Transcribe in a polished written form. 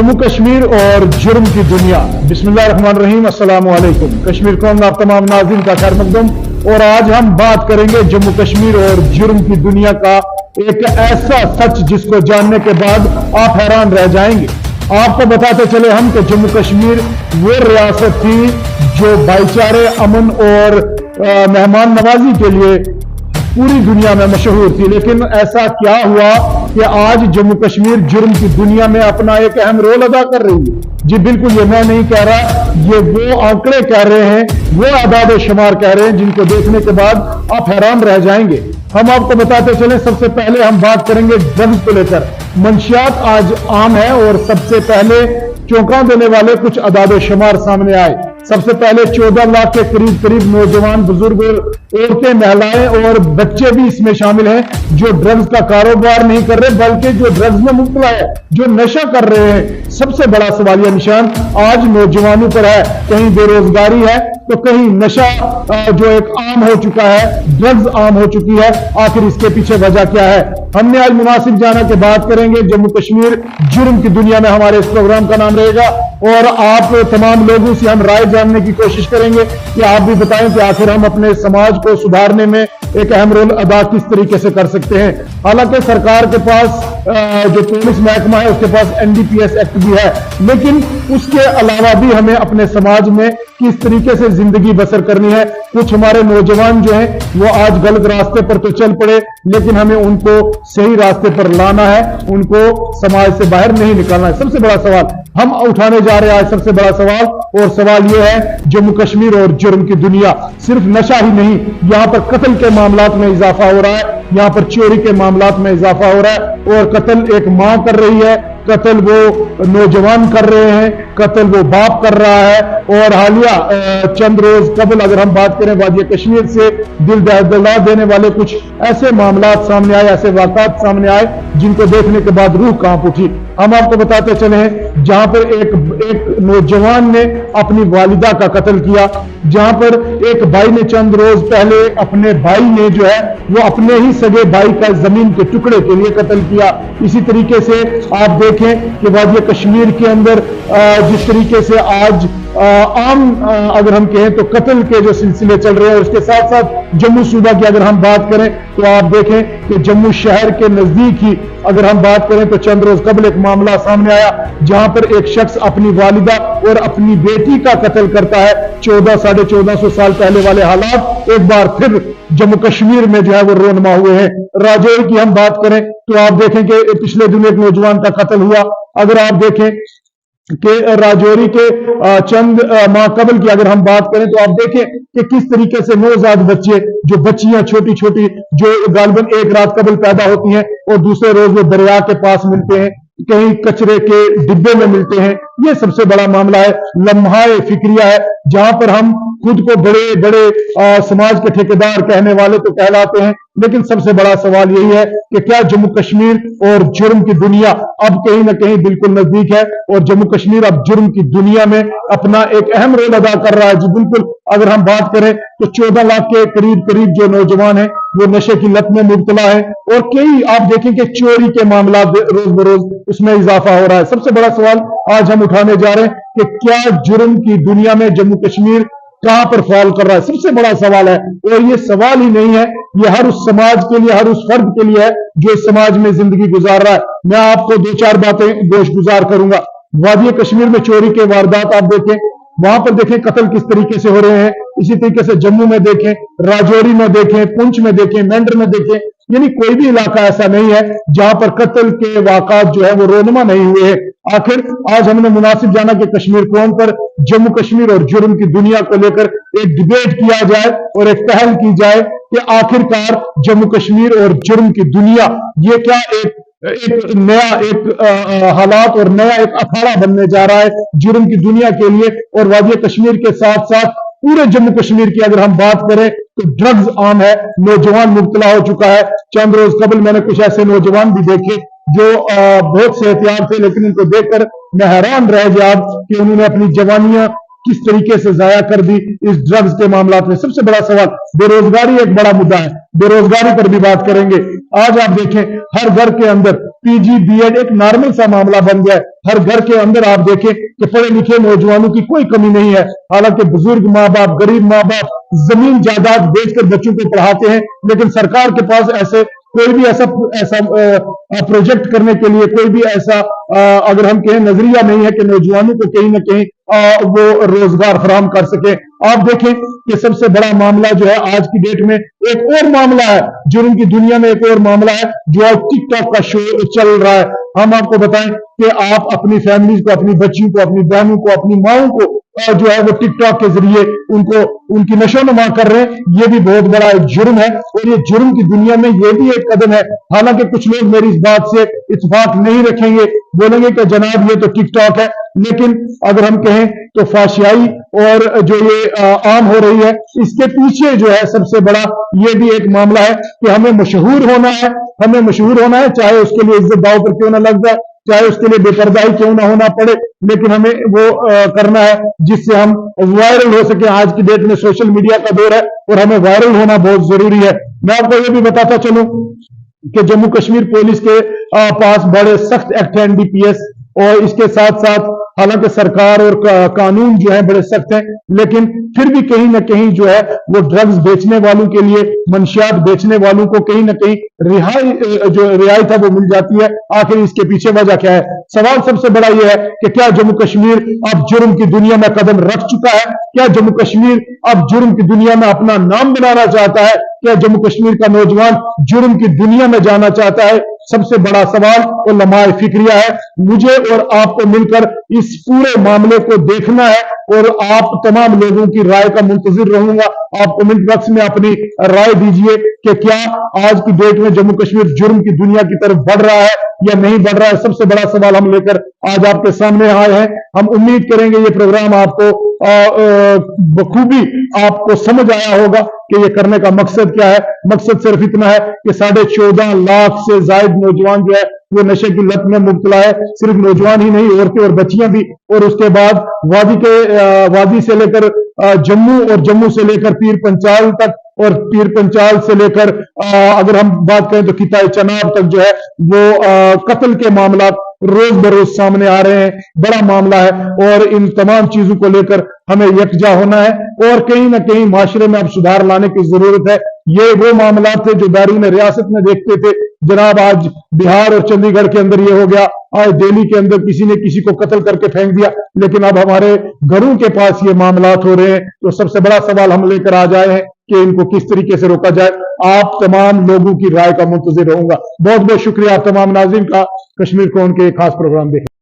जम्मू कश्मीर और जुर्म की दुनिया। बिस्मिल्लाहिर्रहमानिर्रहीम, अस्सलाम वालेकुम। कश्मीर कौम में आप तमाम नाज़रीन का खैर मकदम। और आज हम बात करेंगे जम्मू कश्मीर और जुर्म की दुनिया का एक ऐसा सच जिसको जानने के बाद आप हैरान रह जाएंगे। आपको बताते चले हम कि जम्मू कश्मीर वो रियासत थी जो भाईचारे, अमन और मेहमान नवाजी के लिए पूरी दुनिया में मशहूर थी। लेकिन ऐसा क्या हुआ कि आज जम्मू कश्मीर जुर्म की दुनिया में अपना एक अहम रोल अदा कर रही है। जी बिल्कुल, ये मैं नहीं कह रहा, ये वो आंकड़े कह रहे हैं, वो आदाद शुमार कह रहे हैं जिनको देखने के बाद आप हैरान रह जाएंगे। हम आपको बताते चले, सबसे पहले हम बात करेंगे ड्रग्स को लेकर। मंशियात आज आम है और सबसे पहले चौंका देने वाले कुछ आदाद शुमार सामने आए। सबसे पहले 14 लाख के करीब नौजवान, बुजुर्ग, औरतें, महिलाएं और बच्चे भी इसमें शामिल हैं जो ड्रग्स का कारोबार नहीं कर रहे बल्कि जो ड्रग्स में मुब्तला है, जो नशा कर रहे हैं। सबसे बड़ा सवालिया निशान आज नौजवानों पर है। कहीं बेरोजगारी है तो कहीं नशा जो एक आम हो चुका है, ड्रग्स आम हो चुकी है। आखिर इसके पीछे वजह क्या है? हमने आज मुनासिब जाना के बात करेंगे। जम्मू कश्मीर जुर्म की दुनिया में हमारे इस प्रोग्राम का नाम रहेगा और आप तमाम लोगों से हम राय जानने की कोशिश करेंगे कि आप भी बताएं कि आखिर हम अपने समाज को सुधारने में एक अहम रोल अदा किस तरीके से कर सकते हैं। हालांकि सरकार के पास जो पुलिस महकमा है उसके पास NDPS एक्ट भी है, लेकिन उसके अलावा भी हमें अपने समाज में किस तरीके से जिंदगी बसर करनी है। कुछ हमारे नौजवान जो हैं वो आज गलत रास्ते पर तो चल पड़े, लेकिन हमें उनको सही रास्ते पर लाना है, उनको समाज से बाहर नहीं निकालना है। सबसे बड़ा सवाल हम उठाने जा रहे हैं आज, सबसे बड़ा सवाल, और सवाल यह है जम्मू कश्मीर और जुर्म की दुनिया। सिर्फ नशा ही नहीं, यहां पर कत्ल के मामलात में इजाफा हो रहा है, यहां पर चोरी के मामलात में इजाफा हो रहा है। और कत्ल एक मां कर रही है, कत्ल वो नौजवान कर रहे हैं, कत्ल वो बाप कर रहा है। और हालिया चंद रोज कबल अगर हम बात करें, वादी कश्मीर से दिल दहला देने वाले कुछ ऐसे मामलात सामने आए, ऐसे वाक़ात सामने आए जिनको देखने के बाद रूह कांप उठी। हम आपको बताते चले हैं जहां पर एक नौजवान ने अपनी वालिदा का कत्ल किया, जहां पर एक भाई ने चंद रोज पहले अपने भाई ने जो है वो अपने ही सगे भाई का जमीन के टुकड़े के लिए कत्ल किया। इसी तरीके से आप देखें कि वादी कश्मीर के अंदर जिस तरीके से आज आम अगर हम कहें तो कत्ल के जो सिलसिले चल रहे हैं, उसके साथ साथ जम्मू सूबा की अगर हम बात करें तो आप देखें कि जम्मू शहर के नजदीक ही अगर हम बात करें तो चंद रोज कबल एक मामला सामने आया जहां पर एक शख्स अपनी वालिदा और अपनी बेटी का कत्ल करता है। 1400-1450 साल पहले वाले हालात एक बार फिर जम्मू कश्मीर में जो है वो रोनमा हुए हैं। राजौरी की हम बात करें तो आप देखें कि पिछले दिन एक नौजवान का कत्ल हुआ। अगर आप देखें कि राजौरी के चंद माह कबल की अगर हम बात करें तो आप देखें कि किस तरीके से नौजाद बच्चे, जो बच्चियां छोटी छोटी जो गालिबन एक रात कबल पैदा होती हैं और दूसरे रोज वो दरिया के पास मिलते हैं, कहीं कचरे के डिब्बे में मिलते हैं। ये सबसे बड़ा मामला है, लम्हा-ए फिक्रिया है, जहां पर हम खुद को बड़े बड़े समाज के ठेकेदार कहने वाले तो कहलाते हैं, लेकिन सबसे बड़ा सवाल यही है कि क्या जम्मू कश्मीर और जुर्म की दुनिया अब कहीं ना कहीं बिल्कुल नजदीक है और जम्मू कश्मीर अब जुर्म की दुनिया में अपना एक अहम रोल अदा कर रहा है। जी बिल्कुल, अगर हम बात करें तो 14 लाख के करीब जो नौजवान हैं वो नशे की लत में मुब्तला है और कई आप देखें कि चोरी के मामला रोज बरोज उसमें इजाफा हो रहा है। सबसे बड़ा सवाल आज हम उठाने जा रहे हैं कि क्या जुर्म की दुनिया में जम्मू कश्मीर कहां पर फॉल कर रहा है? सबसे बड़ा सवाल है। और ये सवाल ही नहीं है, ये हर उस समाज के लिए, हर उस फर्द के लिए है जो इस समाज में जिंदगी गुजार रहा है। मैं आपको 2-4 बातें गोशगुजार करूंगा। वादी कश्मीर में चोरी के वारदात आप देखें, वहां पर देखें कत्ल किस तरीके से हो रहे हैं। इसी तरीके से जम्मू में देखें, राजौरी में देखें, पुंछ में देखें, मेंढर में देखें, यानी कोई भी इलाका ऐसा नहीं है जहां पर कत्ल के वाक़ात जो है वो रोनमा नहीं हुए हैं। आखिर आज हमने मुनासिब जाना कि कश्मीर कौम पर जम्मू कश्मीर और जुर्म की दुनिया को लेकर एक डिबेट किया जाए और एक पहल की जाए कि आखिरकार जम्मू कश्मीर और जुर्म की दुनिया ये क्या एक नया हालात और नया एक अखाड़ा बनने जा रहा है जुर्म की दुनिया के लिए। और वादी कश्मीर के साथ साथ पूरे जम्मू कश्मीर की अगर हम बात करें तो ड्रग्स आम है, नौजवान मुब्तला हो चुका है। चंद रोज कबल मैंने कुछ ऐसे नौजवान भी देखे जो बहुत से एहतियात थे, लेकिन उनको देखकर मैं हैरान रह गया कि उन्होंने अपनी जवानियां किस तरीके से जाया कर दी इस ड्रग्स के मामला में। सबसे बड़ा सवाल बेरोजगारी एक बड़ा मुद्दा है, बेरोजगारी पर भी बात करेंगे। आज आप देखें हर घर के अंदर पीजी बीएड एक नॉर्मल सा मामला बन गया है। हर घर के अंदर आप देखें कि पढ़े लिखे नौजवानों की कोई कमी नहीं है। हालांकि बुजुर्ग माँ बाप, गरीब माँ बाप जमीन जायदाद बेचकर बच्चों को पढ़ाते हैं, लेकिन सरकार के पास ऐसे कोई भी ऐसा प्रोजेक्ट करने के लिए कोई भी ऐसा अगर हम कहें नजरिया नहीं है कि नौजवानों को कहीं ना कहीं वो रोजगार फराहम कर सके। आप देखें कि सबसे बड़ा मामला जो है आज की डेट में एक और मामला है, जुर्म की दुनिया में एक और मामला है जो आज टिकटॉक का शो चल रहा है। हम आपको बताएं कि आप अपनी फैमिली को, अपनी बच्चियों को, अपनी बहनों को, अपनी माओं को जो है वो टिकटॉक के जरिए उनको उनकी नशोनुमा कर रहे हैं। ये भी बहुत बड़ा एक जुर्म है और ये जुर्म की दुनिया में ये भी एक कदम है। हालांकि कुछ लोग मेरी इस बात से इत्तेफाक नहीं रखेंगे, बोलेंगे कि जनाब ये तो टिकटॉक है, लेकिन अगर हम कहें तो फाशियाई और जो ये आम हो रही है इसके पीछे जो है सबसे बड़ा ये भी एक मामला है कि हमें मशहूर होना है, हमें मशहूर होना है, चाहे उसके लिए इज्जत दांव पर क्यों ना लग जाए, चाहे उसके लिए बेपर्दा ही क्यों ना होना पड़े, लेकिन हमें वो करना है जिससे हम वायरल हो सके। आज की डेट में सोशल मीडिया का दौर है और हमें वायरल होना बहुत जरूरी है। मैं आपको ये भी बताता चलूं कि जम्मू कश्मीर पुलिस के पास बड़े सख्त एक्ट है एनडीपीएस, और इसके साथ साथ हालांकि सरकार और कानून जो है बड़े सख्त हैं, लेकिन फिर भी कहीं ना कहीं जो है वो ड्रग्स बेचने वालों के लिए, मंशियात बेचने वालों को कहीं ना कहीं रियायत है वो मिल जाती है। आखिर इसके पीछे वजह क्या है? सवाल सबसे बड़ा यह है कि क्या जम्मू कश्मीर अब जुर्म की दुनिया में कदम रख चुका है? क्या जम्मू कश्मीर अब जुर्म की दुनिया में अपना नाम बनाना चाहता है? क्या जम्मू कश्मीर का नौजवान जुर्म की दुनिया में जाना चाहता है? सबसे बड़ा सवाल और लम्हा फिक्रिया है। मुझे और आपको मिलकर इस पूरे मामले को देखना है और आप तमाम लोगों की राय का मुंतजिर रहूंगा। आप कमेंट बॉक्स में अपनी राय दीजिए कि क्या आज की डेट में जम्मू कश्मीर जुर्म की दुनिया की तरफ बढ़ रहा है या नहीं बढ़ रहा है। सबसे बड़ा सवाल हम लेकर आज आपके सामने आए हैं। हम उम्मीद करेंगे ये प्रोग्राम आपको बखूबी आपको समझ आया होगा कि ये करने का मकसद क्या है। मकसद सिर्फ इतना है कि 14.5 लाख से जायद नौजवान जो है वो नशे की लत में मुब्तला है। सिर्फ नौजवान ही नहीं, औरतें और बच्चियां भी। और उसके बाद वादी से लेकर जम्मू और जम्मू से लेकर पीर पंचाल तक, और पीर पंचाल से लेकर अगर हम बात करें तो किताए चनाब तक जो है वो कत्ल के मामला रोज बरोज सामने आ रहे हैं। बड़ा मामला है और इन तमाम चीजों को लेकर हमें यकजा होना है और कहीं ना कहीं माशरे में अब सुधार लाने की जरूरत है। ये वो मामला थे जो बैरून रियासत में देखते थे जनाब, आज बिहार और चंडीगढ़ के अंदर ये हो गया, आज दिल्ली के अंदर किसी ने किसी को कत्ल करके फेंक दिया, लेकिन अब हमारे घरों के पास ये मामलात हो रहे हैं। तो सबसे बड़ा सवाल हम लेकर आ जाए हैं कि इनको किस तरीके से रोका जाए। आप तमाम लोगों की राय का मुंतजिर रहूंगा। बहुत बहुत शुक्रिया आप तमाम नाज़रीन का कश्मीर कोन के खास प्रोग्राम देखें।